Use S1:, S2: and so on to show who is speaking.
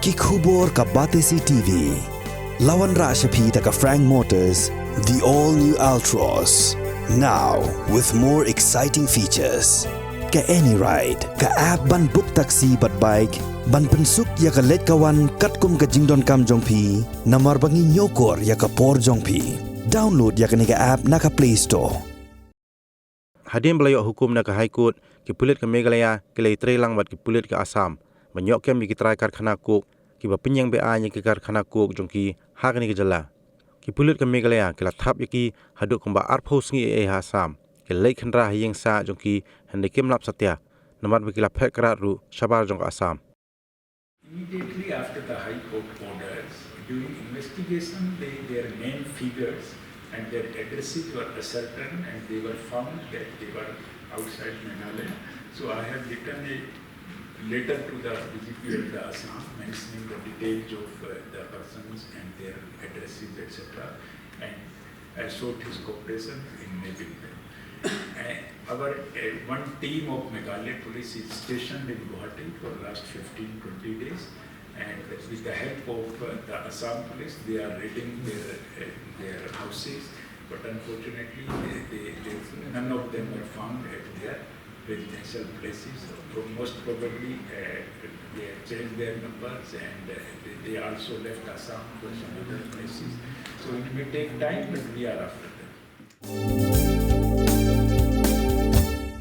S1: Kikubor ka Batesi TV. Lawan Rashapi taka Frank Motors, the all-new Altros. Now, with more exciting features. Ka any ride, ka app ban book taxi bat bike, ban pensuk ya ka let kawan katkum ka jingdon kam jongpi, namar bangi nyokor ya ka por jongpi. Download ya ka nika app na ka Play Store.
S2: Hadim belayok hukum na ka High Court, ki pulit ka Meghalaya, ki lay Trai lang bat ki pulit ka Assam. Menyok kem ki Trai Karkhana kok, ki bapinyang Be-Aiñ ki Karkhana kok jongki hak ni ki jala. Ki pulit ka Meghalaya, ki la thap yaki haduk kumba arpos ngi Assam. Ki lay khandra hiyeng sa jongki hande kem lap satya. Namar baki la Phet Krad ru shabar jong Assam.
S3: Immediately after the High Court orders, during investigation, their main figures and their addresses were ascertained and they were found that they were outside Meghalaya. So I have written a letter to the DGP of the Assam mentioning the details of the persons and their addresses, etc. And I sought his cooperation in making them. One team of Meghalaya police is stationed in Guwahati for the last 15-20 days, and with the help of the Assam police, they are raiding their houses, but unfortunately, none of them were found at their residential places. So most probably, they have changed their numbers, and they also left Assam for some other places. So it may take time, but we are after them.